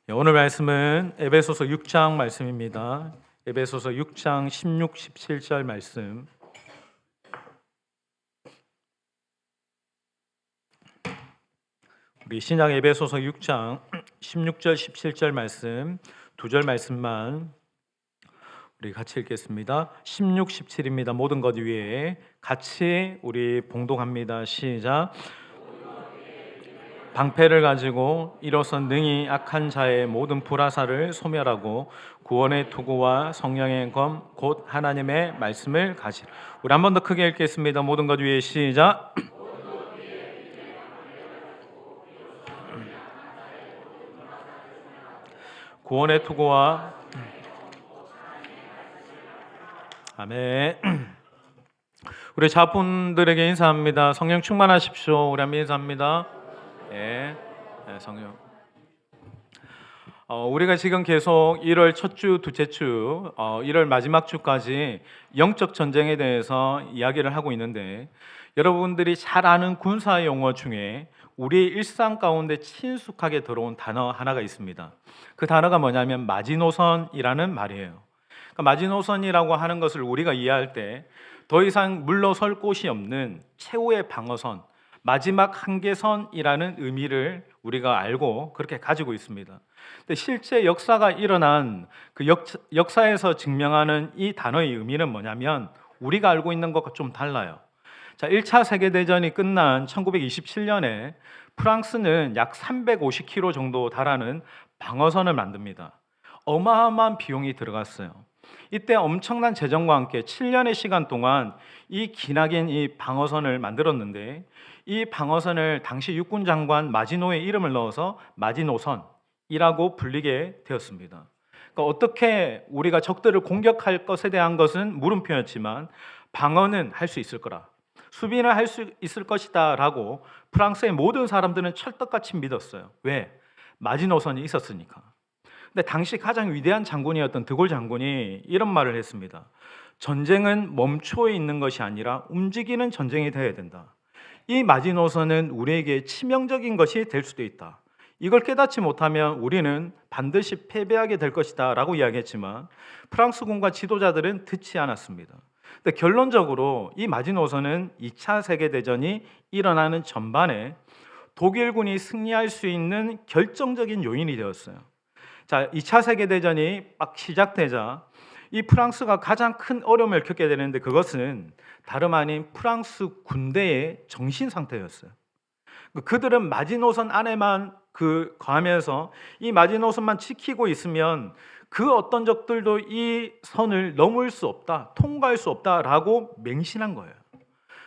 오늘 말씀은 에베소서 6장 말씀입니다. 에베소서 6장 16, 17절 말씀. 우리 신약 에베소서 6장 16절, 17절 말씀 두 절 말씀만 우리 같이 읽겠습니다. 16, 17입니다. 모든 것 위에 같이 우리 봉독합니다. 시작. 방패를 가지고 일어선 능히 악한 자의 모든 불화살을 소멸하고 구원의 투구와 성령의 검 곧 하나님의 말씀을 가지라. 우리 한 번 더 크게 읽겠습니다. 모든 것 위에 시작. 구원의 투구와 아멘. 우리 자분들에게 인사합니다. 성령 충만하십시오. 우리 한번 인사합니다. 네, 성령. 우리가 지금 계속 1월 첫 주, 둘째 주, 1월 마지막 주까지 영적 전쟁에 대해서 이야기를 하고 있는데, 여러분들이 잘 아는 군사 용어 중에 우리 일상 가운데 친숙하게 들어온 단어 하나가 있습니다. 그 단어가 뭐냐면 마지노선이라는 말이에요. 그러니까 마지노선이라고 하는 것을 우리가 이해할 때 더 이상 물러설 곳이 없는 최후의 방어선, 마지막 한계선이라는 의미를 우리가 알고 그렇게 가지고 있습니다. 근데 실제 역사가 일어난 그 역사에서 증명하는 이 단어의 의미는 뭐냐면 우리가 알고 있는 것과 좀 달라요. 자, 1차 세계대전이 끝난 1927년에 프랑스는 약 350km 정도 달하는 방어선을 만듭니다. 어마어마한 비용이 들어갔어요. 이때 엄청난 재정과 함께 7년의 시간 동안 이 기나긴 이 방어선을 만들었는데, 이 방어선을 당시 육군 장관 마지노의 이름을 넣어서 마지노선이라고 불리게 되었습니다. 그러니까 어떻게 우리가 적들을 공격할 것에 대한 것은 물음표였지만 방어는 할 수 있을 거라, 수비는 할 수 있을 것이다 라고 프랑스의 모든 사람들은 철떡같이 믿었어요. 왜? 마지노선이 있었으니까. 근데 당시 가장 위대한 장군이었던 드골 장군이 이런 말을 했습니다. 전쟁은 멈춰 있는 것이 아니라 움직이는 전쟁이 되어야 된다. 이 마지노선은 우리에게 치명적인 것이 될 수도 있다. 이걸 깨닫지 못하면 우리는 반드시 패배하게 될 것이다 라고 이야기했지만 프랑스군과 지도자들은 듣지 않았습니다. 근데 결론적으로 이 마지노선은 2차 세계대전이 일어나는 전반에 독일군이 승리할 수 있는 결정적인 요인이 되었어요. 자, 2차 세계대전이 막 시작되자 이 프랑스가 가장 큰 어려움을 겪게 되는데, 그것은 다름 아닌 프랑스 군대의 정신 상태였어요. 그들은 마지노선 안에만 거하면서 이 마지노선만 지키고 있으면 그 어떤 적들도 이 선을 넘을 수 없다, 통과할 수 없다라고 맹신한 거예요.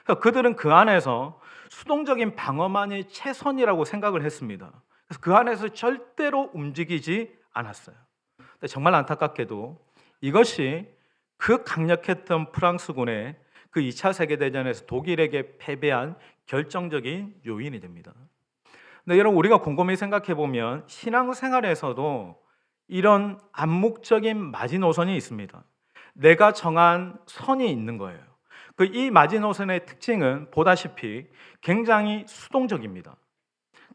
그러니까 그들은 그 안에서 수동적인 방어만이 최선이라고 생각을 했습니다. 그래서 그 안에서 절대로 움직이지 않았어요. 근데 정말 안타깝게도 이것이 그 강력했던 프랑스군의 그 2차 세계대전에서 독일에게 패배한 결정적인 요인이 됩니다. 근데 여러분, 우리가 곰곰이 생각해 보면 신앙생활에서도 이런 암묵적인 마지노선이 있습니다. 내가 정한 선이 있는 거예요. 이 마지노선의 특징은 보다시피 굉장히 수동적입니다.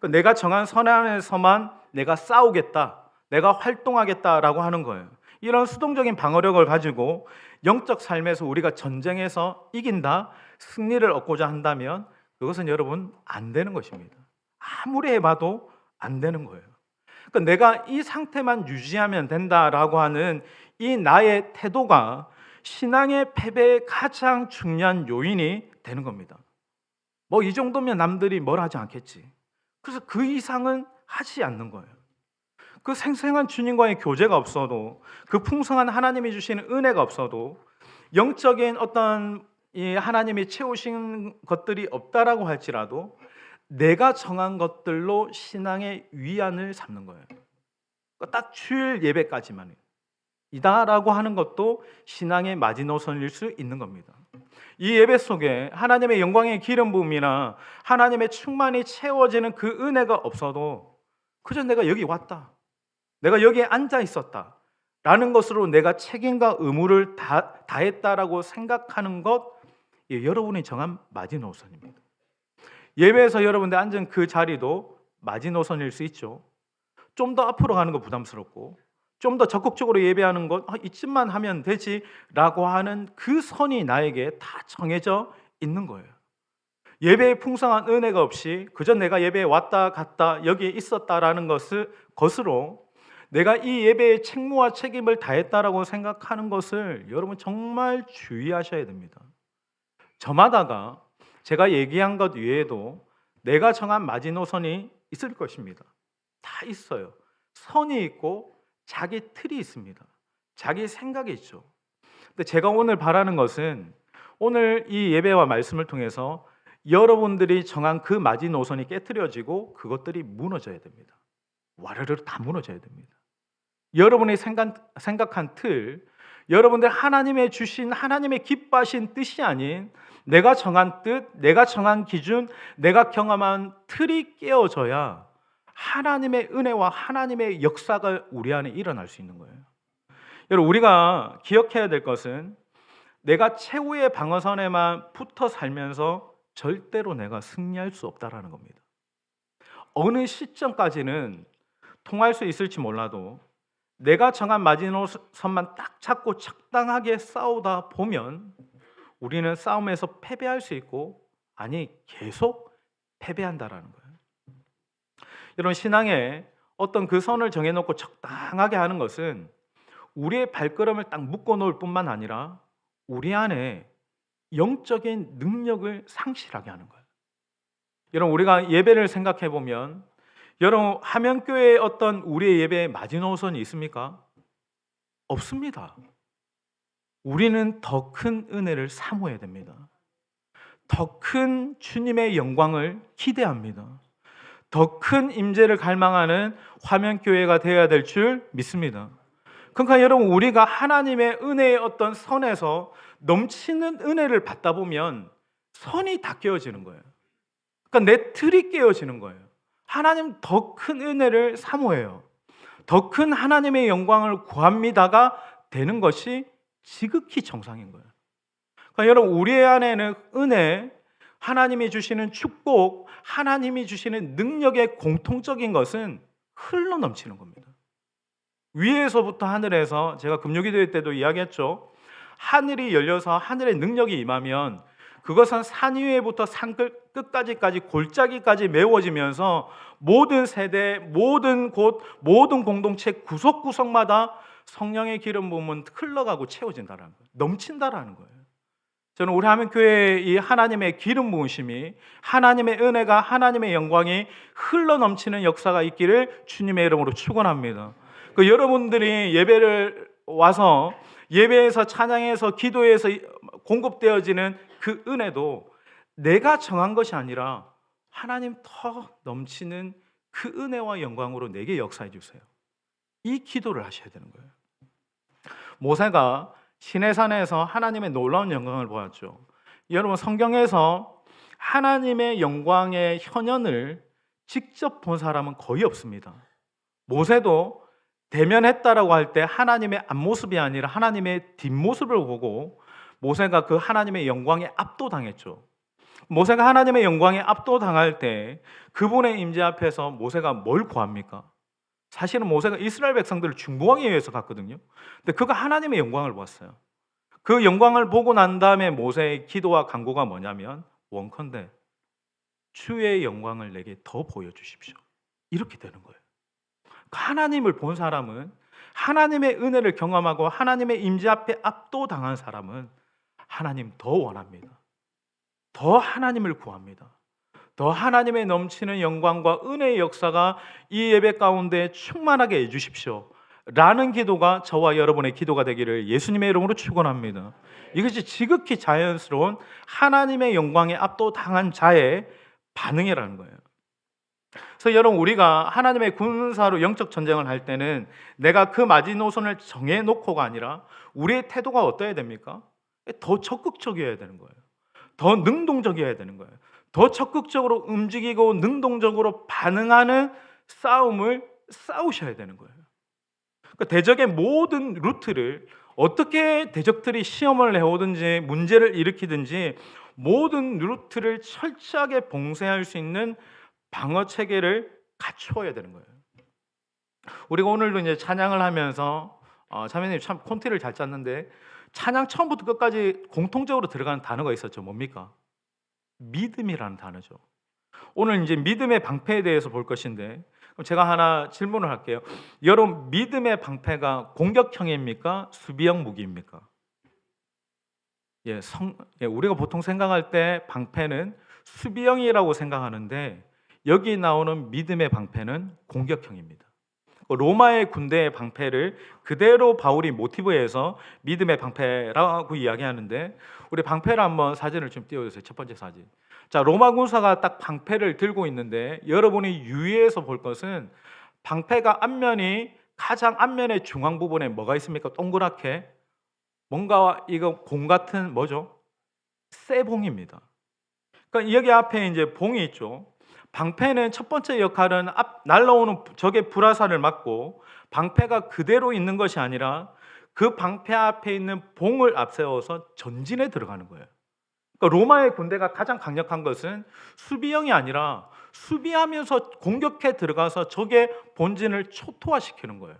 내가 정한 선 안에서만 내가 싸우겠다, 내가 활동하겠다라고 하는 거예요. 이런 수동적인 방어력을 가지고 영적 삶에서 우리가 전쟁에서 이긴다, 승리를 얻고자 한다면 그것은 여러분 안 되는 것입니다. 아무리 해봐도 안 되는 거예요. 그러니까 내가 이 상태만 유지하면 된다라고 하는 이 나의 태도가 신앙의 패배의 가장 중요한 요인이 되는 겁니다. 뭐 이 정도면 남들이 뭘 하지 않겠지. 그래서 그 이상은 하지 않는 거예요. 그 생생한 주님과의 교제가 없어도, 그 풍성한 하나님이 주시는 은혜가 없어도, 영적인 어떤 이 하나님이 채우신 것들이 없다라고 할지라도 내가 정한 것들로 신앙의 위안을 삼는 거예요. 딱 주일 예배까지만 이다라고 하는 것도 신앙의 마지노선일 수 있는 겁니다. 이 예배 속에 하나님의 영광의 기름 부음이나 하나님의 충만이 채워지는 그 은혜가 없어도 그저 내가 여기 왔다, 내가 여기에 앉아 있었다 라는 것으로 내가 책임과 의무를 다했다라고 생각하는 것, 여러분이 정한 마지노선입니다. 예배에서 여러분들 앉은 그 자리도 마지노선일 수 있죠. 좀 더 앞으로 가는 거 부담스럽고 좀 더 적극적으로 예배하는 것 이쯤만 하면 되지라고 하는 그 선이 나에게 다 정해져 있는 거예요. 예배에 풍성한 은혜가 없이 그저 내가 예배에 왔다 갔다 여기에 있었다라는 것으로 내가 이 예배의 책무와 책임을 다했다라고 생각하는 것을 여러분 정말 주의하셔야 됩니다. 저마다가 제가 얘기한 것 외에도 내가 정한 마지노선이 있을 것입니다. 다 있어요. 선이 있고 자기 틀이 있습니다. 자기 생각이 있죠. 근데 제가 오늘 바라는 것은 오늘 이 예배와 말씀을 통해서 여러분들이 정한 그 마지노선이 깨트려지고 그것들이 무너져야 됩니다. 와르르 다 무너져야 됩니다. 여러분이 생각한 틀, 여러분들 하나님의 주신 하나님의 기뻐하신 뜻이 아닌 내가 정한 뜻, 내가 정한 기준, 내가 경험한 틀이 깨어져야 하나님의 은혜와 하나님의 역사가 우리 안에 일어날 수 있는 거예요. 여러분, 우리가 기억해야 될 것은 내가 최후의 방어선에만 붙어 살면서 절대로 내가 승리할 수 없다라는 겁니다. 어느 시점까지는 통할 수 있을지 몰라도 내가 정한 마지노선만 딱 잡고 적당하게 싸우다 보면 우리는 싸움에서 패배할 수 있고 아니 계속 패배한다라는 거예요. 여러분, 신앙에 어떤 그 선을 정해놓고 적당하게 하는 것은 우리의 발걸음을 딱 묶어놓을 뿐만 아니라 우리 안에 영적인 능력을 상실하게 하는 거예요. 여러분, 우리가 예배를 생각해 보면 여러분, 하면교회에 어떤 우리의 예배에 마지노선이 있습니까? 없습니다. 우리는 더 큰 은혜를 사모해야 됩니다. 더 큰 주님의 영광을 기대합니다. 더 큰 임재를 갈망하는 화면교회가 되어야 될 줄 믿습니다. 그러니까 여러분, 우리가 하나님의 은혜의 어떤 선에서 넘치는 은혜를 받다 보면 선이 다 깨어지는 거예요. 그러니까 내 틀이 깨어지는 거예요. 하나님 더 큰 은혜를 사모해요. 더 큰 하나님의 영광을 구합니다가 되는 것이 지극히 정상인 거예요. 그러니까 여러분, 우리 안에는 은혜, 하나님이 주시는 축복, 하나님이 주시는 능력의 공통적인 것은 흘러 넘치는 겁니다. 위에서부터 하늘에서 제가 금요기도회 때도 이야기했죠. 하늘이 열려서 하늘의 능력이 임하면 그것은 산 위에부터 산 끝까지까지 골짜기까지 메워지면서 모든 세대, 모든 곳, 모든 공동체 구석구석마다 성령의 기름 부음은 흘러가고 채워진다는 거예요. 넘친다라는 거예요. 저는 우리 하면교회의 이 하나님의 기름 부으심이, 하나님의 은혜가, 하나님의 영광이 흘러 넘치는 역사가 있기를 주님의 이름으로 축원합니다. 그 여러분들이 예배를 와서 예배에서 찬양해서 기도해서 공급되어지는 그 은혜도 내가 정한 것이 아니라 하나님 더 넘치는 그 은혜와 영광으로 내게 역사해 주세요. 이 기도를 하셔야 되는 거예요. 모세가 시내산에서 하나님의 놀라운 영광을 보았죠. 여러분, 성경에서 하나님의 영광의 현현을 직접 본 사람은 거의 없습니다. 모세도 대면했다라고 할 때 하나님의 앞모습이 아니라 하나님의 뒷모습을 보고 모세가 그 하나님의 영광에 압도당했죠. 모세가 하나님의 영광에 압도당할 때 그분의 임재 앞에서 모세가 뭘 구합니까? 사실은 모세가 이스라엘 백성들을 중보하기 위해서 갔거든요. 근데 그가 하나님의 영광을 보았어요. 그 영광을 보고 난 다음에 모세의 기도와 간구가 뭐냐면 원컨대 주의 영광을 내게 더 보여주십시오. 이렇게 되는 거예요. 하나님을 본 사람은, 하나님의 은혜를 경험하고 하나님의 임재 앞에 압도당한 사람은 하나님 더 원합니다. 더 하나님을 구합니다. 더 하나님의 넘치는 영광과 은혜의 역사가 이 예배 가운데 충만하게 해주십시오 라는 기도가 저와 여러분의 기도가 되기를 예수님의 이름으로 축원합니다. 이것이 지극히 자연스러운 하나님의 영광에 압도당한 자의 반응이라는 거예요. 그래서 여러분, 우리가 하나님의 군사로 영적 전쟁을 할 때는 내가 그 마지노선을 정해놓고가 아니라 우리의 태도가 어떠해야 됩니까? 더 적극적이어야 되는 거예요. 더 능동적이어야 되는 거예요. 더 적극적으로 움직이고 능동적으로 반응하는 싸움을 싸우셔야 되는 거예요. 그러니까 대적의 모든 루트를 어떻게 대적들이 시험을 해오든지 문제를 일으키든지 모든 루트를 철저하게 봉쇄할 수 있는 방어 체계를 갖추어야 되는 거예요. 우리가 오늘도 이제 찬양을 하면서 자매님 참 콘티를 잘 짰는데 찬양 처음부터 끝까지 공통적으로 들어가는 단어가 있었죠. 뭡니까? 믿음이라는 단어죠. 오늘 이제 믿음의 방패에 대해서 볼 것인데 그럼 제가 하나 질문을 할게요. 여러분 믿음의 방패가 공격형입니까? 수비형 무기입니까? 우리가 보통 생각할 때 방패는 수비형이라고 생각하는데 여기 나오는 믿음의 방패는 공격형입니다. 로마의 군대의 방패를 그대로 바울이 모티브해서 믿음의 방패라고 이야기하는데 우리 방패를 한번 사진을 좀 띄워주세요. 첫 번째 사진. 자, 로마 군사가 딱 방패를 들고 있는데 여러분이 유의해서 볼 것은 방패가 가장 앞면의 중앙 부분에 뭐가 있습니까? 동그랗게 뭔가 이거 공 같은 뭐죠? 쇠봉입니다. 그러니까 여기 앞에 이제 봉이 있죠. 방패는 첫 번째 역할은 날라오는 적의 불화살을 막고 방패가 그대로 있는 것이 아니라 그 방패 앞에 있는 봉을 앞세워서 전진에 들어가는 거예요. 그러니까 로마의 군대가 가장 강력한 것은 수비형이 아니라 수비하면서 공격해 들어가서 적의 본진을 초토화시키는 거예요.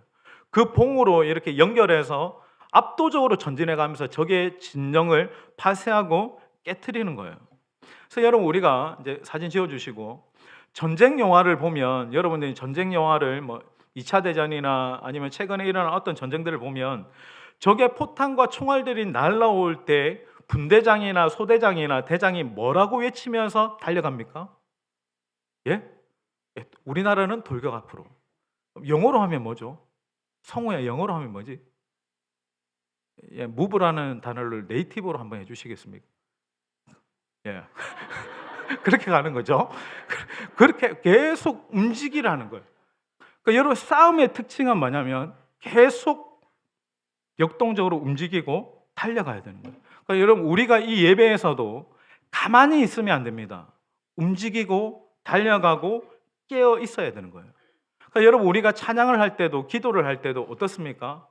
그 봉으로 이렇게 연결해서 압도적으로 전진해 가면서 적의 진영을 파쇄하고 깨트리는 거예요. 그래서 여러분 우리가 이제 사진 지어주시고 전쟁 영화를 보면 여러분들이 전쟁 영화를 뭐 2차 대전이나 아니면 최근에 일어난 어떤 전쟁들을 보면 적의 포탄과 총알들이 날라올 때 분대장이나 소대장이나 대장이 뭐라고 외치면서 달려갑니까? 예? 우리나라는 돌격 앞으로. 영어로 하면 뭐죠? 성우야 영어로 하면 뭐지? 무브라는 단어를 네이티브로 한번 해주시겠습니까? 예. 그렇게 가는 거죠. 그렇게 계속 움직이라는 거예요. 그러니까 여러분 싸움의 특징은 뭐냐면 계속 역동적으로 움직이고 달려가야 되는 거예요. 그러니까 여러분 우리가 이 예배에서도 가만히 있으면 안 됩니다. 움직이고 달려가고 깨어 있어야 되는 거예요. 그러니까 여러분 우리가 찬양을 할 때도 기도를 할 때도 어떻습니까?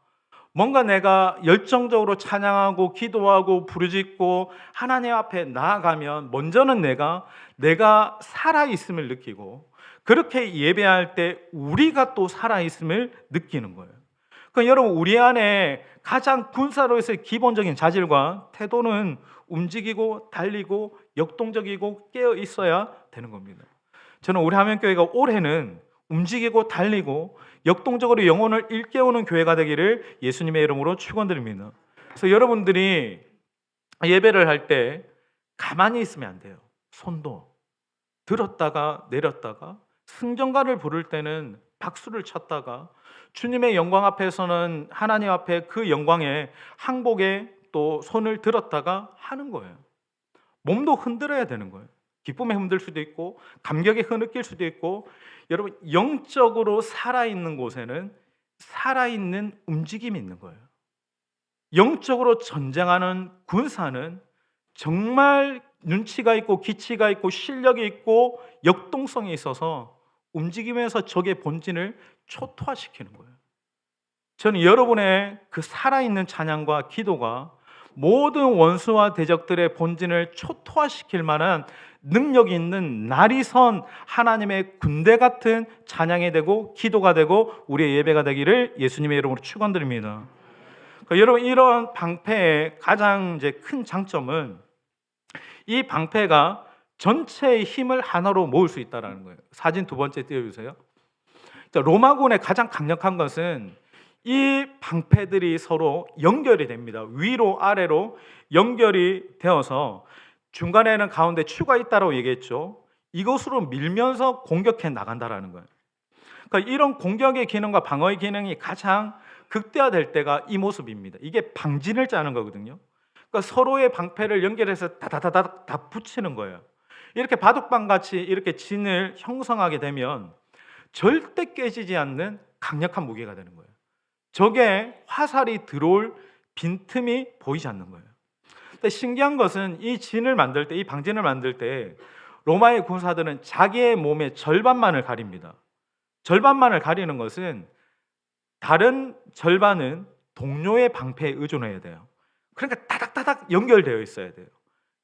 뭔가 내가 열정적으로 찬양하고 기도하고 부르짖고 하나님 앞에 나아가면 먼저는 내가 살아있음을 느끼고 그렇게 예배할 때 우리가 또 살아있음을 느끼는 거예요. 그러니까 여러분 우리 안에 가장 군사로서의 기본적인 자질과 태도는 움직이고 달리고 역동적이고 깨어 있어야 되는 겁니다. 저는 우리 하면교회가 올해는 움직이고 달리고 역동적으로 영혼을 일깨우는 교회가 되기를 예수님의 이름으로 축원드립니다. 그래서 여러분들이 예배를 할 때 가만히 있으면 안 돼요. 손도 들었다가 내렸다가 승전가를 부를 때는 박수를 쳤다가 주님의 영광 앞에서는 하나님 앞에 그 영광에 항복에 또 손을 들었다가 하는 거예요. 몸도 흔들어야 되는 거예요. 기쁨에 흔들 수도 있고 감격에 흐느낄 수도 있고 여러분 영적으로 살아있는 곳에는 살아있는 움직임이 있는 거예요. 영적으로 전쟁하는 군사는 정말 눈치가 있고 기치가 있고 실력이 있고 역동성이 있어서 움직이면서 적의 본진을 초토화시키는 거예요. 저는 여러분의 그 살아있는 찬양과 기도가 모든 원수와 대적들의 본진을 초토화시킬 만한 능력이 있는 날이 선 하나님의 군대 같은 찬양이 되고 기도가 되고 우리의 예배가 되기를 예수님의 이름으로 축원드립니다. 그러니까 여러분 이런 방패의 가장 이제 큰 장점은 이 방패가 전체의 힘을 하나로 모을 수 있다는 거예요. 사진 두 번째 띄워주세요. 로마군의 가장 강력한 것은 이 방패들이 서로 연결이 됩니다. 위로 아래로 연결이 되어서 중간에는 가운데 추가 있다고 얘기했죠. 이것으로 밀면서 공격해 나간다라는 거예요. 그러니까 이런 공격의 기능과 방어의 기능이 가장 극대화될 때가 이 모습입니다. 이게 방진을 짜는 거거든요. 그러니까 서로의 방패를 연결해서 다다다다 다 붙이는 거예요. 이렇게 바둑방 같이 이렇게 진을 형성하게 되면 절대 깨지지 않는 강력한 무기가 되는 거예요. 적의 화살이 들어올 빈틈이 보이지 않는 거예요. 근데 신기한 것은 이 진을 만들 때, 이 방진을 만들 때 로마의 군사들은 자기의 몸의 절반만을 가립니다. 절반만을 가리는 것은 다른 절반은 동료의 방패에 의존해야 돼요. 그러니까 따닥따닥 연결되어 있어야 돼요.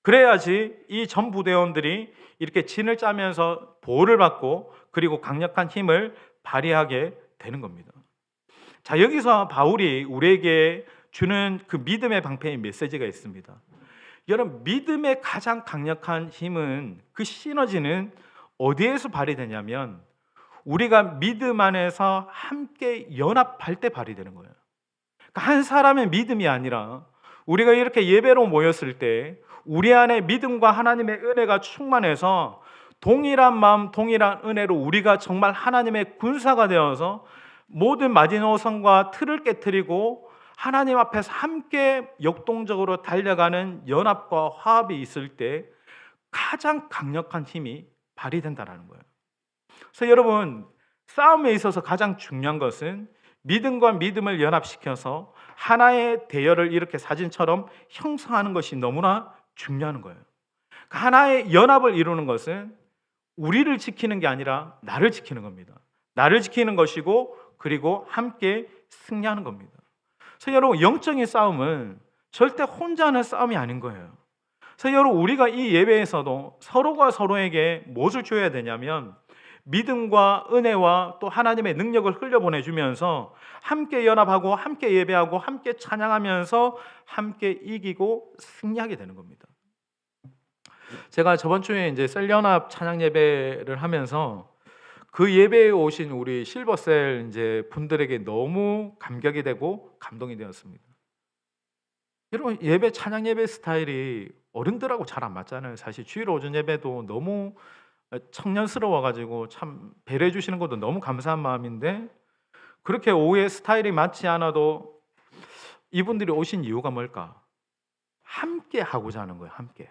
그래야지 이 전 부대원들이 이렇게 진을 짜면서 보호를 받고 그리고 강력한 힘을 발휘하게 되는 겁니다. 자, 여기서 바울이 우리에게 주는 그 믿음의 방패의 메시지가 있습니다. 여러분, 믿음의 가장 강력한 힘은, 그 시너지는 어디에서 발휘되냐면 우리가 믿음 안에서 함께 연합할 때 발휘되는 거예요. 그러니까 한 사람의 믿음이 아니라 우리가 이렇게 예배로 모였을 때 우리 안에 믿음과 하나님의 은혜가 충만해서 동일한 마음, 동일한 은혜로 우리가 정말 하나님의 군사가 되어서 모든 마지노선과 틀을 깨트리고 하나님 앞에서 함께 역동적으로 달려가는 연합과 화합이 있을 때 가장 강력한 힘이 발휘된다는 거예요. 그래서 여러분, 싸움에 있어서 가장 중요한 것은 믿음과 믿음을 연합시켜서 하나의 대열을 이렇게 사진처럼 형성하는 것이 너무나 중요한 거예요. 하나의 연합을 이루는 것은 우리를 지키는 게 아니라 나를 지키는 겁니다. 나를 지키는 것이고 그리고 함께 승리하는 겁니다. 그래서 여러분, 영적인 싸움은 절대 혼자 하는 싸움이 아닌 거예요. 그래서 여러분, 우리가 이 예배에서도 서로가 서로에게 무엇을 줘야 되냐면 믿음과 은혜와 또 하나님의 능력을 흘려보내주면서 함께 연합하고 함께 예배하고 함께 찬양하면서 함께 이기고 승리하게 되는 겁니다. 제가 저번 주에 이제 셀연합 찬양 예배를 하면서 그 예배에 오신 우리 실버셀 이제 분들에게 너무 감격이 되고 감동이 되었습니다. 여러분, 예배 찬양 예배 스타일이 어른들하고 잘 안 맞잖아요. 사실 주일 오전 예배도 너무 청년스러워가지고 참 배려해 주시는 것도 너무 감사한 마음인데, 그렇게 오후에 스타일이 맞지 않아도 이분들이 오신 이유가 뭘까? 함께 하고자 하는 거예요. 함께.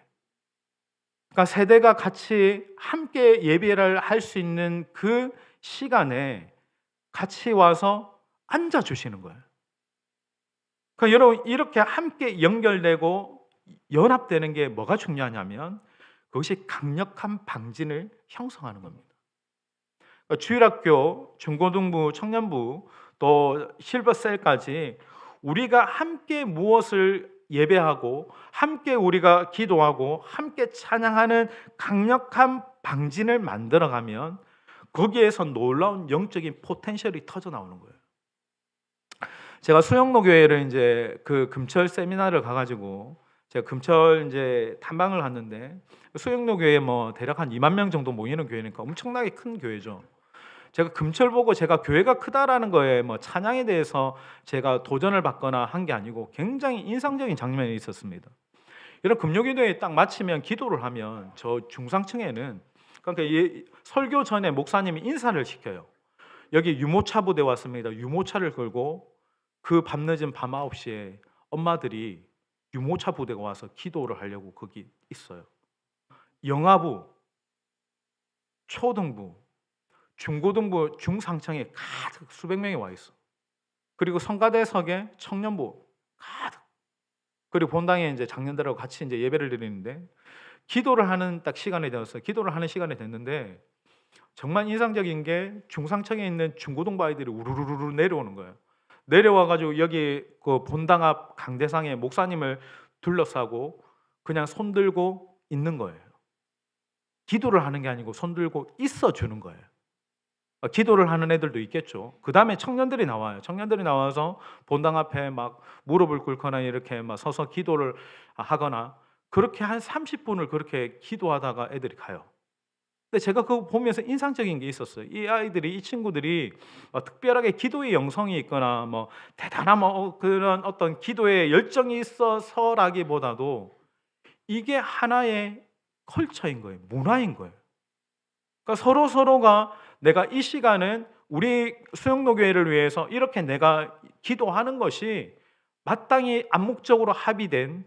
그러니까 세대가 같이 함께 예배를 할 수 있는 그 시간에 같이 와서 앉아 주시는 거예요. 그러니까 여러분, 이렇게 함께 연결되고 연합되는 게 뭐가 중요하냐면 그것이 강력한 방진을 형성하는 겁니다. 그러니까 주일학교, 중고등부, 청년부 또 실버셀까지 우리가 함께 무엇을 예배하고 함께 우리가 기도하고 함께 찬양하는 강력한 방진을 만들어가면 거기에서 놀라운 영적인 포텐셜이 터져 나오는 거예요. 제가 수영로 교회를 이제 그 금철 세미나를 가가지고 제가 금철 이제 탐방을 갔는데, 수영로 교회 뭐 대략 한 2만 명 정도 모이는 교회니까 엄청나게 큰 교회죠. 제가 금철 보고 제가 교회가 크다라는 거에 뭐 찬양에 대해서 제가 도전을 받거나 한 게 아니고 굉장히 인상적인 장면이 있었습니다. 이런 금요기도에 딱 마치면 기도를 하면 저 중상층에는, 그러니까 설교 전에 목사님이 인사를 시켜요. 여기 유모차 부대 왔습니다. 유모차를 걸고 그 밤늦은 밤 9시에 엄마들이 유모차 부대가 와서 기도를 하려고 거기 있어요. 영아부, 초등부, 중고등부, 중상층에 가득 수백 명이 와 있어. 그리고 성가대석에 청년부 가득. 그리고 본당에 이제 장년들하고 같이 이제 예배를 드리는데 기도를 하는 딱 시간이 되었어요. 기도를 하는 시간이 됐는데 정말 인상적인 게 중상층에 있는 중고등부 아이들이 우르르르 내려오는 거예요. 내려와가지고 여기 그 본당 앞 강대상에 목사님을 둘러싸고 그냥 손 들고 있는 거예요. 기도를 하는 게 아니고 손 들고 있어 주는 거예요. 기도를 하는 애들도 있겠죠. 그 다음에 청년들이 나와요. 청년들이 나와서 본당 앞에 막 무릎을 꿇거나 이렇게 막 서서 기도를 하거나, 그렇게 한 30분을 그렇게 기도하다가 애들이 가요. 근데 제가 그거 보면서 인상적인 게 있었어요. 이 아이들이, 이 친구들이 특별하게 기도의 영성이 있거나 뭐 대단한 그런 어떤 기도의 열정이 있어서라기보다도 이게 하나의 컬처인 거예요. 문화인 거예요. 그러니까 서로가 내가 이 시간은 우리 수영로 교회를 위해서 이렇게 내가 기도하는 것이 마땅히 암묵적으로 합의된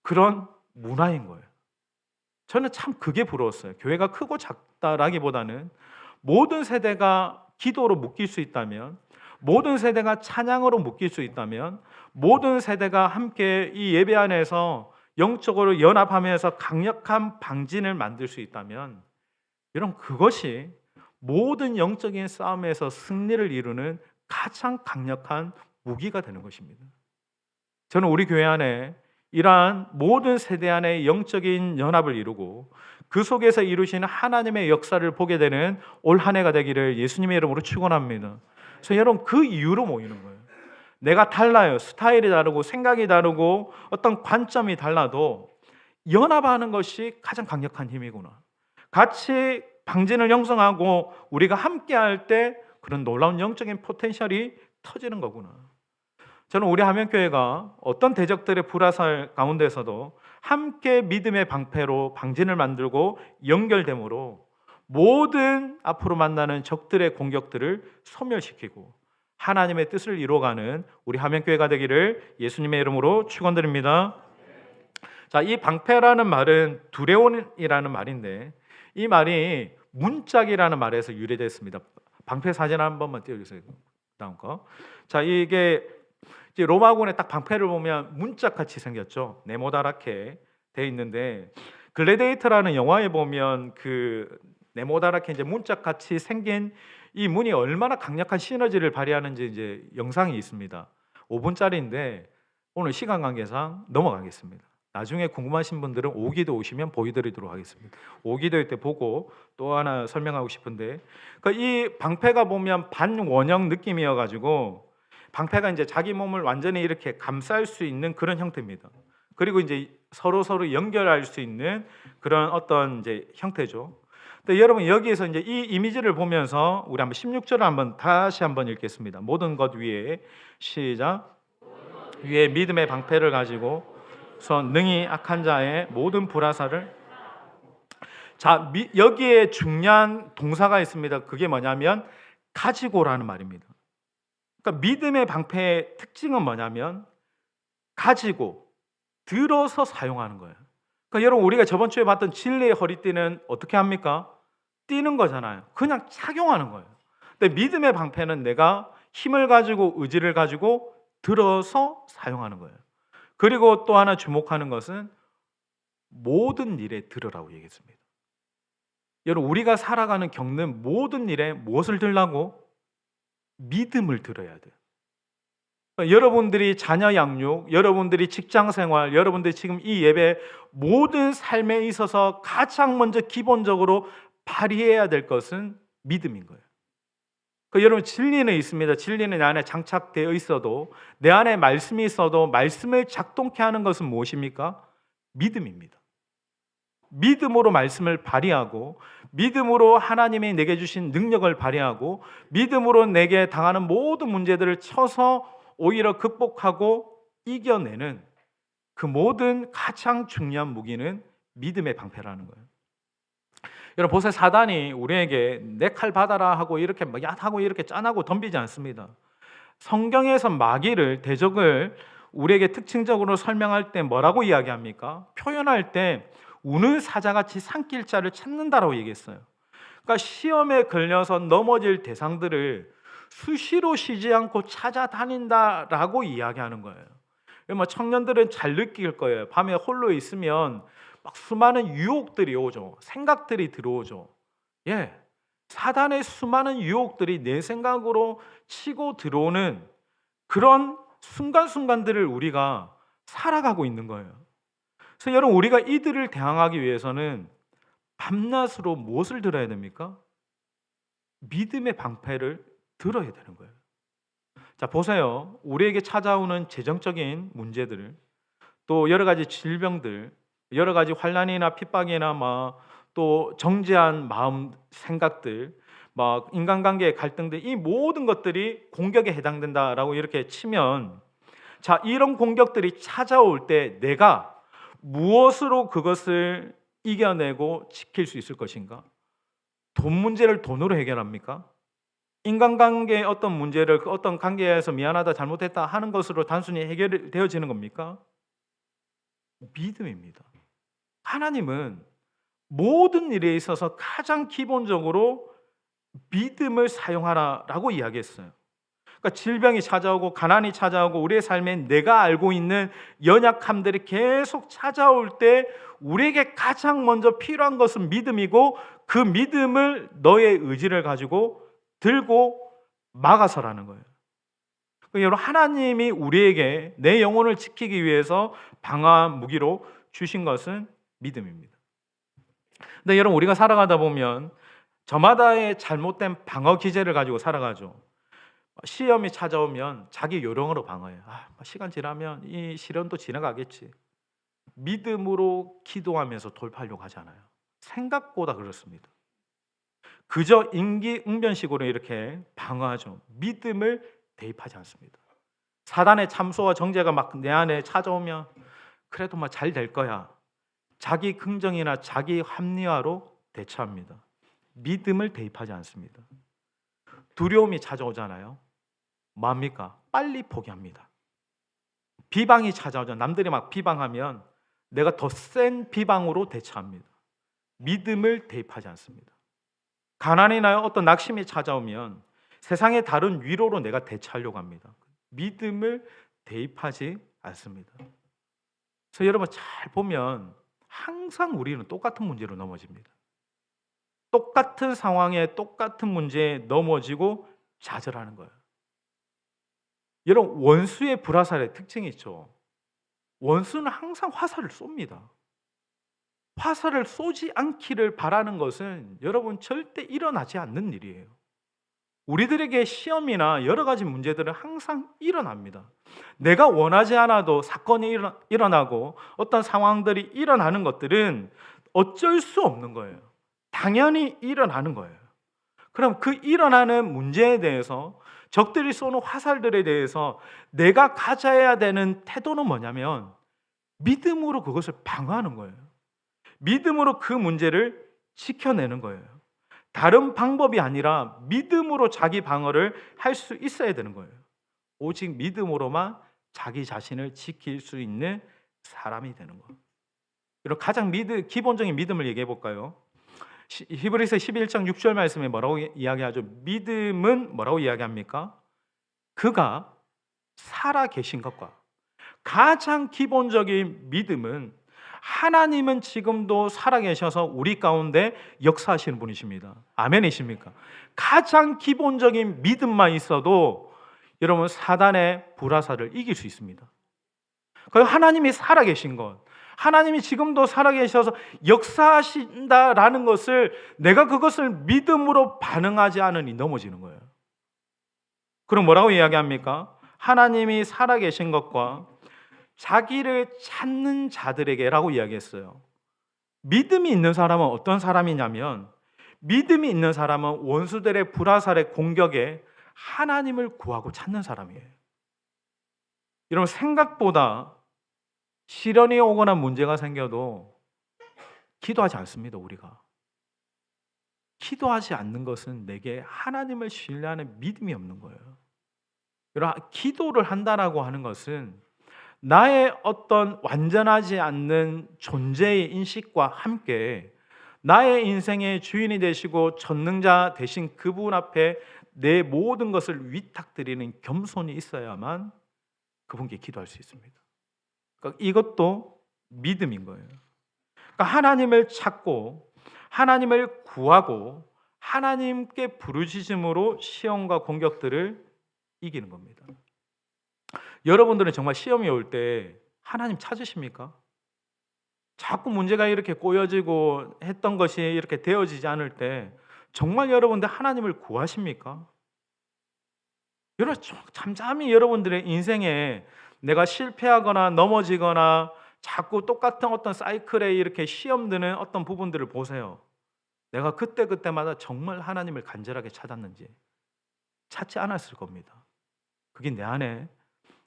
그런 문화인 거예요. 저는 참 그게 부러웠어요. 교회가 크고 작다라기보다는 모든 세대가 기도로 묶일 수 있다면, 모든 세대가 찬양으로 묶일 수 있다면, 모든 세대가 함께 이 예배 안에서 영적으로 연합하면서 강력한 방진을 만들 수 있다면, 여러분, 그것이 모든 영적인 싸움에서 승리를 이루는 가장 강력한 무기가 되는 것입니다. 저는 우리 교회 안에 이러한 모든 세대 안의 영적인 연합을 이루고 그 속에서 이루시는 하나님의 역사를 보게 되는 올 한 해가 되기를 예수님의 이름으로 축원합니다. 그래서 여러분 그 이유로 모이는 거예요. 내가 달라요. 스타일이 다르고 생각이 다르고 어떤 관점이 달라도 연합하는 것이 가장 강력한 힘이구나. 같이 방진을 형성하고 우리가 함께할 때 그런 놀라운 영적인 포텐셜이 터지는 거구나. 저는 우리 하면교회가 어떤 대적들의 불화살 가운데서도 함께 믿음의 방패로 방진을 만들고 연결됨으로 모든 앞으로 만나는 적들의 공격들을 소멸시키고 하나님의 뜻을 이루어가는 우리 하면교회가 되기를 예수님의 이름으로 축원드립니다. 자, 이 방패라는 말은 두레온이라는 말인데 이 말이 문짝이라는 말에서 유래됐습니다. 방패 사진 한 번만 띄워주세요. 다음 거. 자, 이게 이제 로마군의 딱 방패를 보면 문짝 같이 생겼죠. 네모다랗게 돼 있는데 글래디에이터라는 영화에 보면 그 네모다랗게 이제 문짝 같이 생긴 이 문이 얼마나 강력한 시너지를 발휘하는지 이제 영상이 있습니다. 5분짜리인데 오늘 시간 관계상 넘어가겠습니다. 나중에 궁금하신 분들은 오기도 오시면 보여드리도록 하겠습니다. 오기도 때 보고 또 하나 설명하고 싶은데 그러니까 이 방패가 보면 반원형 느낌이어가지고 방패가 이제 자기 몸을 완전히 이렇게 감쌀 수 있는 그런 형태입니다. 그리고 이제 서로 연결할 수 있는 그런 어떤 이제 형태죠. 근데 여러분 여기에서 이제 이 이미지를 보면서 우리 한번 16절을 한번 다시 한번 읽겠습니다. 모든 것 위에 시작. 위에 믿음의 방패를 가지고 능히 악한 자의 모든 불화살을 자 여기에 중요한 동사가 있습니다. 그게 뭐냐면 가지고라는 말입니다. 그러니까 믿음의 방패의 특징은 뭐냐면 가지고 들어서 사용하는 거예요. 그러니까 여러분 우리가 저번 주에 봤던 진리의 허리띠는 어떻게 합니까? 띠는 거잖아요. 그냥 착용하는 거예요. 근데 믿음의 방패는 내가 힘을 가지고 의지를 가지고 들어서 사용하는 거예요. 그리고 또 하나 주목하는 것은 모든 일에 들으라고 얘기했습니다. 여러분 우리가 살아가는 겪는 모든 일에 무엇을 들라고? 믿음을 들어야 돼요. 그러니까 여러분들이 자녀 양육, 여러분들이 직장 생활, 여러분들이 지금 이 예배 모든 삶에 있어서 가장 먼저 기본적으로 발휘해야 될 것은 믿음인 거예요. 그러니까 여러분 진리는 있습니다. 진리는 내 안에 장착되어 있어도 내 안에 말씀이 있어도 말씀을 작동케 하는 것은 무엇입니까? 믿음입니다. 믿음으로 말씀을 발휘하고 믿음으로 하나님이 내게 주신 능력을 발휘하고 믿음으로 내게 당하는 모든 문제들을 쳐서 오히려 극복하고 이겨내는 그 모든 가장 중요한 무기는 믿음의 방패라는 거예요. 여러분 보세요. 사단이 우리에게 내 칼 받아라 하고 이렇게 막 얕하고 이렇게 짠하고 덤비지 않습니다. 성경에서 마귀를 대적을 우리에게 특징적으로 설명할 때 뭐라고 이야기합니까? 표현할 때 우는 사자같이 삼킬 자를 찾는다라고 얘기했어요. 그러니까 시험에 걸려서 넘어질 대상들을 수시로 쉬지 않고 찾아다닌다라고 이야기하는 거예요. 뭐 청년들은 잘 느낄 거예요. 밤에 홀로 있으면 막 수많은 유혹들이 오죠. 생각들이 들어오죠. 예, 사단의 수많은 유혹들이 내 생각으로 치고 들어오는 그런 순간순간들을 우리가 살아가고 있는 거예요. 그래서 여러분 우리가 이들을 대항하기 위해서는 밤낮으로 무엇을 들어야 됩니까? 믿음의 방패를 들어야 되는 거예요. 자 보세요. 우리에게 찾아오는 재정적인 문제들, 또 여러 가지 질병들, 여러 가지 환난이나 핍박이나 또 정죄한 마음 생각들, 인간관계의 갈등들, 이 모든 것들이 공격에 해당된다라고 이렇게 치면 자 이런 공격들이 찾아올 때 내가 무엇으로 그것을 이겨내고 지킬 수 있을 것인가? 돈 문제를 돈으로 해결합니까? 인간관계의 어떤 문제를 그 어떤 관계에서 미안하다 잘못했다 하는 것으로 단순히 해결되어지는 겁니까? 믿음입니다. 하나님은 모든 일에 있어서 가장 기본적으로 믿음을 사용하라라고 이야기했어요. 그러니까 질병이 찾아오고 가난이 찾아오고 우리의 삶에 내가 알고 있는 연약함들이 계속 찾아올 때 우리에게 가장 먼저 필요한 것은 믿음이고 그 믿음을 너의 의지를 가지고 들고 막아서라는 거예요. 그러니까 여러분 하나님이 우리에게 내 영혼을 지키기 위해서 방어한 무기로 주신 것은 믿음입니다. 근데 여러분 우리가 살아가다 보면 저마다의 잘못된 방어 기제를 가지고 살아가죠. 시험이 찾아오면 자기 요령으로 방어해요. 시간 지나면 이 시련도 지나가겠지. 믿음으로 기도하면서 돌파하려고 하잖아요. 생각보다 그렇습니다. 그저 임기응변식으로 이렇게 방어하죠. 믿음을 대입하지 않습니다. 사단의 참소와 정죄가 막 내 안에 찾아오면 그래도 잘 될 거야. 자기 긍정이나 자기 합리화로 대처합니다. 믿음을 대입하지 않습니다. 두려움이 찾아오잖아요. 뭡니까? 빨리 포기합니다. 비방이 찾아오죠. 남들이 막 비방하면 내가 더 센 비방으로 대처합니다. 믿음을 대입하지 않습니다. 가난이나 어떤 낙심이 찾아오면 세상의 다른 위로로 내가 대처하려고 합니다. 믿음을 대입하지 않습니다. 그래서 여러분 잘 보면 항상 우리는 똑같은 문제로 넘어집니다. 똑같은 상황에 똑같은 문제에 넘어지고 좌절하는 거예요. 여러분 원수의 불화살의 특징이 있죠. 원수는 항상 화살을 쏩니다. 화살을 쏘지 않기를 바라는 것은 여러분 절대 일어나지 않는 일이에요. 우리들에게 시험이나 여러 가지 문제들은 항상 일어납니다. 내가 원하지 않아도 사건이 일어나고 어떤 상황들이 일어나는 것들은 어쩔 수 없는 거예요. 당연히 일어나는 거예요. 그럼 그 일어나는 문제에 대해서 적들이 쏘는 화살들에 대해서 내가 가져야 되는 태도는 뭐냐면 믿음으로 그것을 방어하는 거예요. 믿음으로 그 문제를 지켜내는 거예요. 다른 방법이 아니라 믿음으로 자기 방어를 할 수 있어야 되는 거예요. 오직 믿음으로만 자기 자신을 지킬 수 있는 사람이 되는 거예요. 그리고 가장 기본적인 믿음을 얘기해 볼까요? 히브리서 11장 6절 말씀에 뭐라고 이야기하죠? 믿음은 뭐라고 이야기합니까? 그가 살아 계신 것과 가장 기본적인 믿음은 하나님은 지금도 살아계셔서 우리 가운데 역사하시는 분이십니다. 아멘이십니까? 가장 기본적인 믿음만 있어도 여러분 사단의 불화살을 이길 수 있습니다. 하나님이 살아계신 것, 하나님이 지금도 살아계셔서 역사하신다라는 것을 내가 그것을 믿음으로 반응하지 않으니 넘어지는 거예요. 그럼 뭐라고 이야기합니까? 하나님이 살아계신 것과 자기를 찾는 자들에게라고 이야기했어요. 믿음이 있는 사람은 어떤 사람이냐면 믿음이 있는 사람은 원수들의 불화살의 공격에 하나님을 구하고 찾는 사람이에요. 여러분 생각보다 시련이 오거나 문제가 생겨도 기도하지 않습니다. 우리가 기도하지 않는 것은 내게 하나님을 신뢰하는 믿음이 없는 거예요. 여러분 기도를 한다라고 하는 것은 나의 어떤 완전하지 않는 존재의 인식과 함께 나의 인생의 주인이 되시고 전능자 되신 그분 앞에 내 모든 것을 위탁드리는 겸손이 있어야만 그분께 기도할 수 있습니다. 그러니까 이것도 믿음인 거예요. 그러니까 하나님을 찾고 하나님을 구하고 하나님께 부르짖음으로 시험과 공격들을 이기는 겁니다. 여러분들은 정말 시험이 올 때 하나님 찾으십니까? 자꾸 문제가 이렇게 꼬여지고 했던 것이 이렇게 되어지지 않을 때 정말 여러분들 하나님을 구하십니까? 여러분 잠잠히 여러분들의 인생에 내가 실패하거나 넘어지거나 자꾸 똑같은 어떤 사이클에 이렇게 시험 드는 어떤 부분들을 보세요. 내가 그때마다 정말 하나님을 간절하게 찾았는지 찾지 않았을 겁니다. 그게 내 안에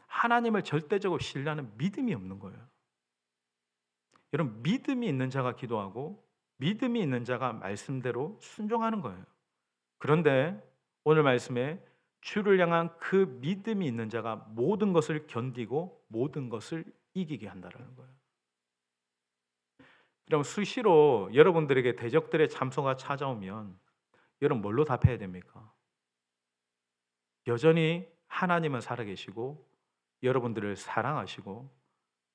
하나님을 절대적으로 신뢰하는 믿음이 없는 거예요. 여러분 믿음이 있는 자가 기도하고 믿음이 있는 자가 말씀대로 순종하는 거예요. 그런데 오늘 말씀에 주를 향한 그 믿음이 있는 자가 모든 것을 견디고 모든 것을 이기게 한다는 거예요. 여러분 수시로 여러분들에게 대적들의 참소가 찾아오면 여러분 뭘로 답해야 됩니까? 여전히 하나님은 살아계시고 여러분들을 사랑하시고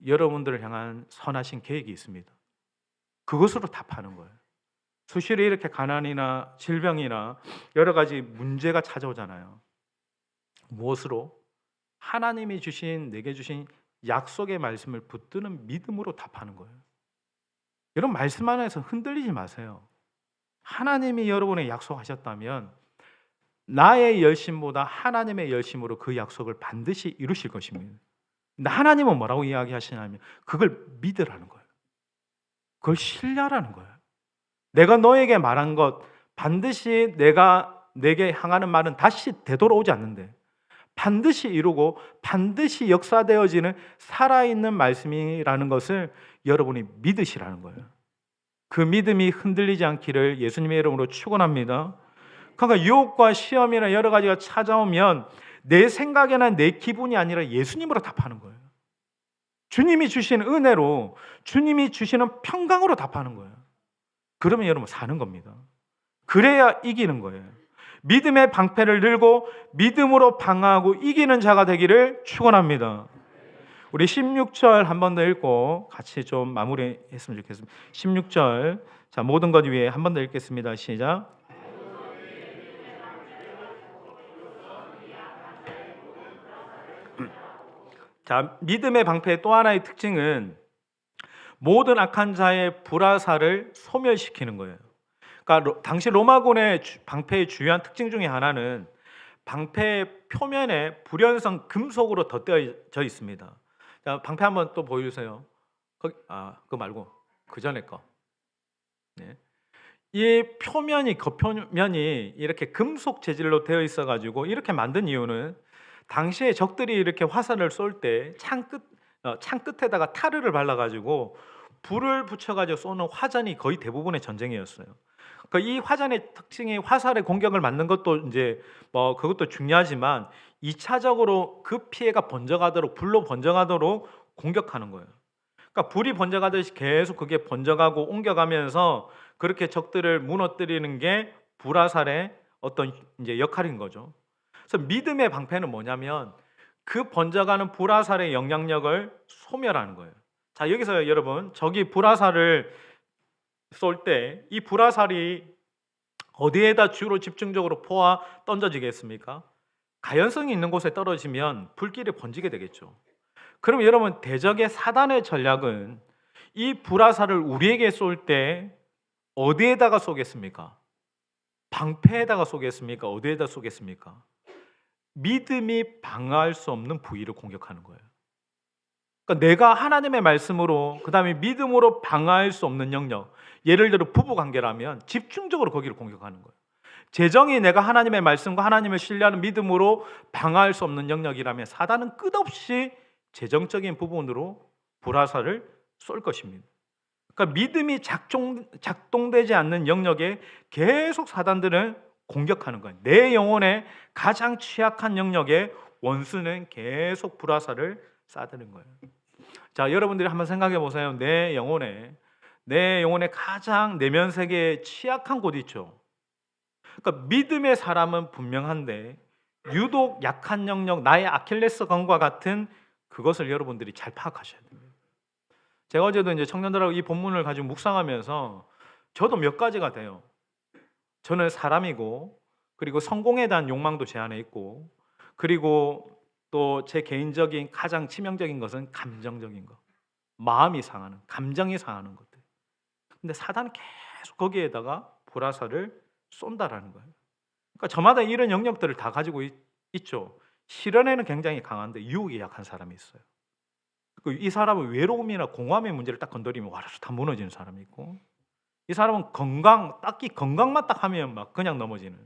여러분들을 향한 선하신 계획이 있습니다. 그것으로 답하는 거예요. 수시로 이렇게 가난이나 질병이나 여러 가지 문제가 찾아오잖아요. 무엇으로? 하나님이 주신 내게 주신 약속의 말씀을 붙드는 믿음으로 답하는 거예요. 여러분 말씀 안에서 흔들리지 마세요. 하나님이 여러분의 약속하셨다면 나의 열심보다 하나님의 열심으로 그 약속을 반드시 이루실 것입니다. 근데 하나님은 뭐라고 이야기하시냐면 그걸 믿으라는 거예요. 그걸 신뢰하라는 거예요. 내가 너에게 말한 것 반드시 내가 내게 향하는 말은 다시 되돌아오지 않는데 반드시 이루고 반드시 역사되어지는 살아있는 말씀이라는 것을 여러분이 믿으시라는 거예요. 그 믿음이 흔들리지 않기를 예수님의 이름으로 축원합니다. 그러니까 유혹과 시험이나 여러 가지가 찾아오면 내 생각이나 내 기분이 아니라 예수님으로 답하는 거예요. 주님이 주신 은혜로, 주님이 주시는 평강으로 답하는 거예요. 그러면 여러분 사는 겁니다. 그래야 이기는 거예요. 믿음의 방패를 들고 믿음으로 방어하고 이기는 자가 되기를 축원합니다. 우리 16절 한 번 더 읽고 같이 좀 마무리했으면 좋겠습니다. 16절, 자, 모든 것 위에 한 번 더 읽겠습니다. 시작. 자, 믿음의 방패의 또 하나의 특징은 모든 악한 자의 불화살을 소멸시키는 거예요. 그러니까 당시 로마군의 방패의 주요한 특징 중에 하나는 방패의 표면에 불연성 금속으로 덧대어져 있습니다. 자, 방패 한번 또 보여주세요. 그거 말고 그 전에 거. 네. 이 표면이 겉표면이 이렇게 금속 재질로 되어 있어가지고 이렇게 만든 이유는 당시에 적들이 이렇게 화살을 쏠 때 창 끝에다가 타르를 발라가지고 불을 붙여가지고 쏘는 화전이 거의 대부분의 전쟁이었어요. 그러니까 이 화전의 특징이 화살의 공격을 맞는 것도 이제 뭐 그것도 중요하지만 2차적으로 그 피해가 번져가도록 불로 번져가도록 공격하는 거예요. 그러니까 불이 번져가듯이 계속 그게 번져가고 옮겨가면서 그렇게 적들을 무너뜨리는 게 불화살의 어떤 이제 역할인 거죠. 그래서 믿음의 방패는 뭐냐면 그 번져가는 불화살의 영향력을 소멸하는 거예요. 자, 여기서 여러분 저기 불화살을 쏠 때 이 불화살이 어디에다 주로 집중적으로 포와 던져지겠습니까? 가연성이 있는 곳에 떨어지면 불길이 번지게 되겠죠. 그럼 여러분 대적의 사단의 전략은 이 불화살을 우리에게 쏠 때 어디에다가 쏘겠습니까? 방패에다가 쏘겠습니까? 어디에다 쏘겠습니까? 믿음이 방어할 수 없는 부위를 공격하는 거예요. 그러니까 내가 하나님의 말씀으로 그다음에 믿음으로 방어할 수 없는 영역, 예를 들어 부부 관계라면 집중적으로 거기를 공격하는 거예요. 재정이 내가 하나님의 말씀과 하나님을 신뢰하는 믿음으로 방어할 수 없는 영역이라면 사단은 끝없이 재정적인 부분으로 불화살을 쏠 것입니다. 그러니까 믿음이 작동되지 않는 영역에 계속 사단들은 공격하는 거예요. 내 영혼의 가장 취약한 영역에 원수는 계속 불화살을 쏴드는 거예요. 자, 여러분들이 한번 생각해 보세요. 내 영혼의 가장 내면 세계에 취약한 곳 있죠. 그러니까 믿음의 사람은 분명한데 유독 약한 영역, 나의 아킬레스건과 같은 그것을 여러분들이 잘 파악하셔야 됩니다. 제가 어제도 이제 청년들하고 이 본문을 가지고 묵상하면서 저도 몇 가지가 돼요. 저는 사람이고, 그리고 성공에 대한 욕망도 제 안에 있고, 그리고 또 제 개인적인 가장 치명적인 것은 감정적인 것, 마음이 상하는, 감정이 상하는 것들. 근데 사단은 계속 거기에다가 불화살을 쏜다라는 거예요. 그러니까 저마다 이런 영역들을 다 가지고 있죠. 실현에는 굉장히 강한데 유혹이 약한 사람이 있어요. 이 사람은 외로움이나 공허함의 문제를 딱 건드리면 와르르 다 무너지는 사람이 있고, 이 사람은 딱히 건강만 딱 하면 막 그냥 넘어지는,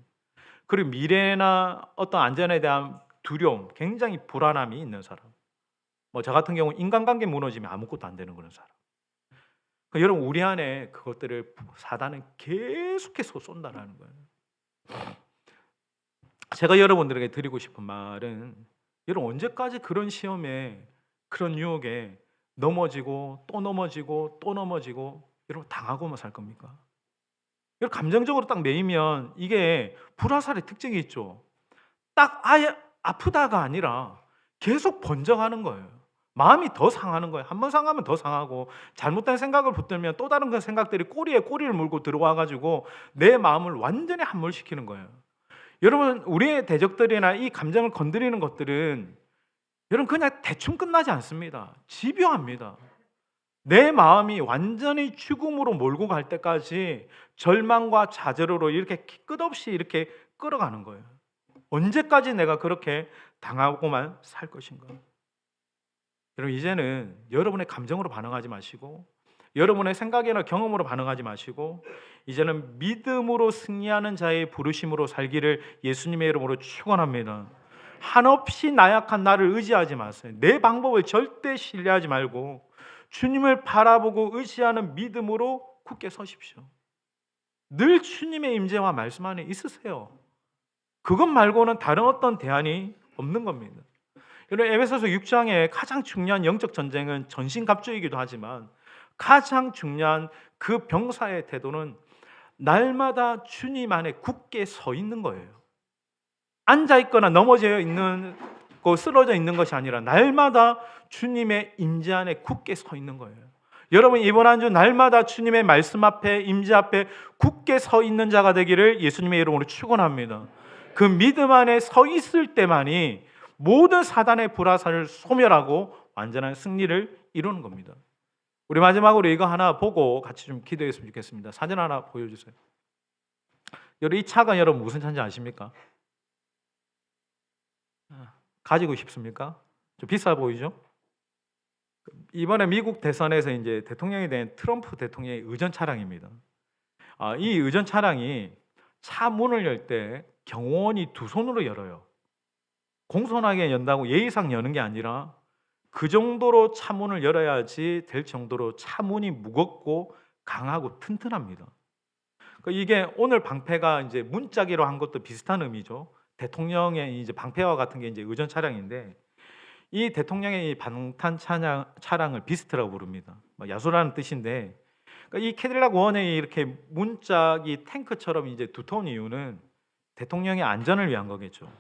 그리고 미래나 어떤 안전에 대한 두려움, 굉장히 불안함이 있는 사람. 뭐 저 같은 경우 인간관계 무너지면 아무것도 안 되는 그런 사람. 그러니까 여러분 우리 안에 그것들을 사단은 계속해서 쏜다라는 거예요. 제가 여러분들에게 드리고 싶은 말은, 여러분 언제까지 그런 시험에, 그런 유혹에 넘어지고 또 넘어지고 또 넘어지고 여러분 당하고만 살 겁니까? 여러분 감정적으로 딱 매이면 이게 불화살의 특징이 있죠. 딱 아예 아프다가 아니라 계속 번져가는 거예요. 마음이 더 상하는 거예요. 한 번 상하면 더 상하고, 잘못된 생각을 붙들면 또 다른 그 생각들이 꼬리에 꼬리를 물고 들어와가지고 내 마음을 완전히 함몰시키는 거예요. 여러분 우리의 대적들이나 이 감정을 건드리는 것들은 여러분 그냥 대충 끝나지 않습니다. 집요합니다. 내 마음이 완전히 죽음으로 몰고 갈 때까지 절망과 좌절으로 이렇게 끝없이 이렇게 끌어가는 거예요. 언제까지 내가 그렇게 당하고만 살 것인가? 여러분, 이제는 여러분의 감정으로 반응하지 마시고 여러분의 생각이나 경험으로 반응하지 마시고 이제는 믿음으로 승리하는 자의 부르심으로 살기를 예수님의 이름으로 축원합니다. 한없이 나약한 나를 의지하지 마세요. 내 방법을 절대 신뢰하지 말고 주님을 바라보고 의지하는 믿음으로 굳게 서십시오. 늘 주님의 임재와 말씀 안에 있으세요. 그것 말고는 다른 어떤 대안이 없는 겁니다. 여러분, 에베소서 6장의 가장 중요한 영적 전쟁은 전신갑주이기도 하지만 가장 중요한 그 병사의 태도는 날마다 주님 안에 굳게 서 있는 거예요. 앉아 있거나 넘어져 있는 거, 쓰러져 있는 것이 아니라 날마다 주님의 임재 안에 굳게 서 있는 거예요. 여러분, 이번 한 주 날마다 주님의 말씀 앞에, 임재 앞에 굳게 서 있는 자가 되기를 예수님의 이름으로 축원합니다. 그 믿음 안에 서 있을 때만이 모든 사단의 불화살을 소멸하고 완전한 승리를 이루는 겁니다. 우리 마지막으로 이거 하나 보고 같이 좀 기도했으면 좋겠습니다. 사진 하나 보여주세요. 여러분, 이 차가 여러분 무슨 차인지 아십니까? 가지고 싶습니까? 좀 비싸 보이죠? 이번에 미국 대선에서 이제 대통령이 된 트럼프 대통령의 의전 차량입니다. 이 의전 차량이 차 문을 열 때 경호원이 두 손으로 열어요. 공손하게 연다고 예의상 여는 게 아니라 그 정도로 차 문을 열어야지 될 정도로 차 문이 무겁고 강하고 튼튼합니다. 이게 오늘 방패가 이제 문짝이로 한 것도 비슷한 의미죠. 대통령의 이제 방패와 같은 게 이제 의전 차량인데 이 대통령의 이 방탄 차량을 비스트라고 부릅니다. 야수라는 뜻인데 이 캐딜락 원의 이렇게 문짝이 탱크처럼 이제 두터운 이유는 대통령의 안전을 위한 거겠죠.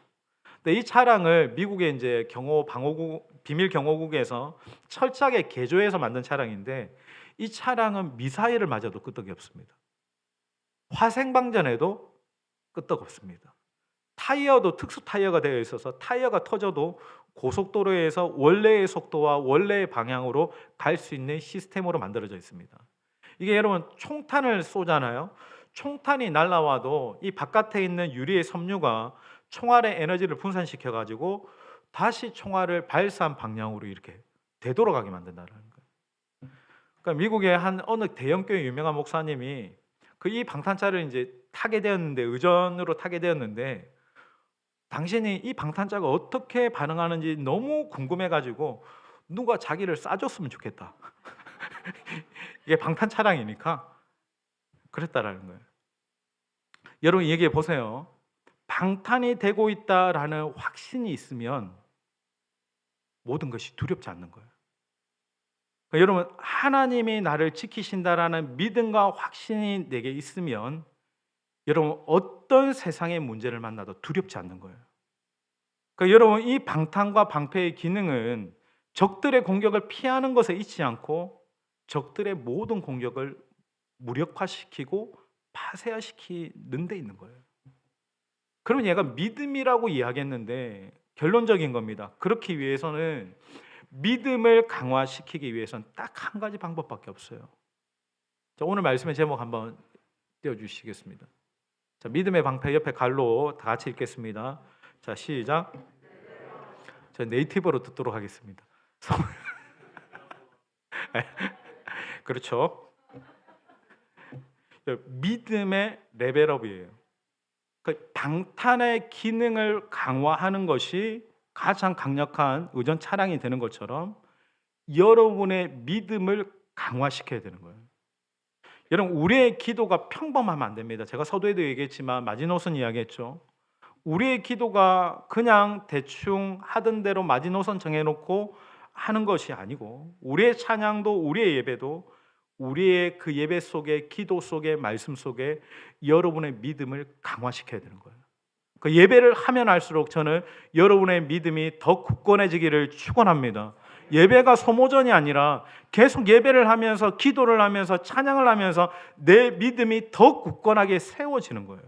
근데 이 차량을 미국의 이제 방호국, 비밀 경호국에서 철저하게 개조해서 만든 차량인데 이 차량은 미사일을 맞아도 끄떡이 없습니다. 화생방전에도 끄떡 없습니다. 타이어도 특수 타이어가 되어 있어서 타이어가 터져도 고속도로에서 원래의 속도와 원래의 방향으로 갈 수 있는 시스템으로 만들어져 있습니다. 이게 여러분 총탄을 쏘잖아요. 총탄이 날아와도 이 바깥에 있는 유리의 섬유가 총알의 에너지를 분산시켜 가지고 다시 총알을 발사한 방향으로 이렇게 되돌아가게 만든다는 거예요. 그러니까 미국의 한 어느 대형교회 유명한 목사님이 이 방탄차를 이제 타게 되었는데 의전으로 타게 되었는데 당신이 이 방탄차가 어떻게 반응하는지 너무 궁금해가지고 누가 자기를 싸줬으면 좋겠다. 이게 방탄 차량이니까 그랬다라는 거예요. 여러분 얘기해 보세요. 방탄이 되고 있다라는 확신이 있으면 모든 것이 두렵지 않는 거예요. 그러니까 여러분 하나님이 나를 지키신다라는 믿음과 확신이 내게 있으면 여러분 어떤 세상의 문제를 만나도 두렵지 않는 거예요. 그러니까 여러분 이 방탄과 방패의 기능은 적들의 공격을 피하는 것에 있지 않고 적들의 모든 공격을 무력화시키고 파쇄화시키는 데 있는 거예요. 그러면 얘가 믿음이라고 이야기했는데 결론적인 겁니다. 그렇기 위해서는 믿음을 강화시키기 위해서는 딱 한 가지 방법밖에 없어요. 자, 오늘 말씀의 제목 한번 띄워주시겠습니다. 자, 믿음의 방패 옆에 갈로 다 같이 읽겠습니다. 자, 시작. 저 네이티브로 듣도록 하겠습니다. 그렇죠. 믿음의 레벨업이에요. 방탄의 기능을 강화하는 것이 가장 강력한 의전 차량이 되는 것처럼 여러분의 믿음을 강화시켜야 되는 거예요. 여러분 우리의 기도가 평범하면 안 됩니다. 제가 서두에도 얘기했지만 마지노선 이야기했죠. 우리의 기도가 그냥 대충 하던 대로 마지노선 정해놓고 하는 것이 아니고 우리의 찬양도 우리의 예배도 우리의 그 예배 속에 기도 속에 말씀 속에 여러분의 믿음을 강화시켜야 되는 거예요. 그 예배를 하면 할수록 저는 여러분의 믿음이 더 굳건해지기를 축원합니다. 예배가 소모전이 아니라 계속 예배를 하면서 기도를 하면서 찬양을 하면서 내 믿음이 더 굳건하게 세워지는 거예요.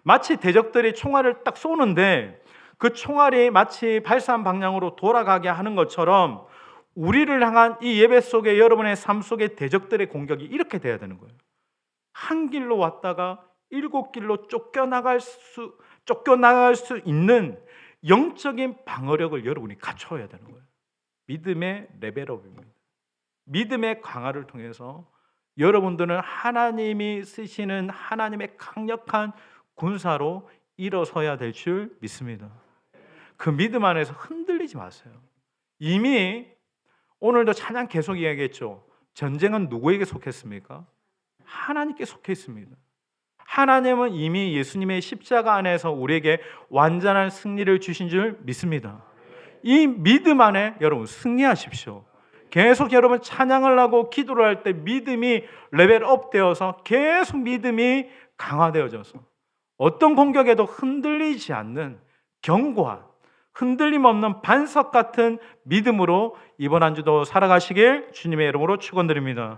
마치 대적들이 총알을 딱 쏘는데 그 총알이 마치 발사한 방향으로 돌아가게 하는 것처럼 우리를 향한 이 예배 속에 여러분의 삶 속에 대적들의 공격이 이렇게 돼야 되는 거예요. 한 길로 왔다가 7길로 쫓겨나갈 수 있는 영적인 방어력을 여러분이 갖춰야 되는 거예요. 믿음의 레벨업입니다. 믿음의 강화를 통해서 여러분들은 하나님이 쓰시는 하나님의 강력한 군사로 일어서야 될 줄 믿습니다. 그 믿음 안에서 흔들리지 마세요. 이미 오늘도 찬양 계속 이야기했죠. 전쟁은 누구에게 속했습니까? 하나님께 속해 있습니다. 하나님은 이미 예수님의 십자가 안에서 우리에게 완전한 승리를 주신 줄 믿습니다. 이 믿음 안에 여러분 승리하십시오. 계속 여러분 찬양을 하고 기도를 할 때 믿음이 레벨업 되어서 계속 믿음이 강화되어져서 어떤 공격에도 흔들리지 않는 견고한 흔들림 없는 반석 같은 믿음으로 이번 한 주도 살아가시길 주님의 이름으로 축원드립니다.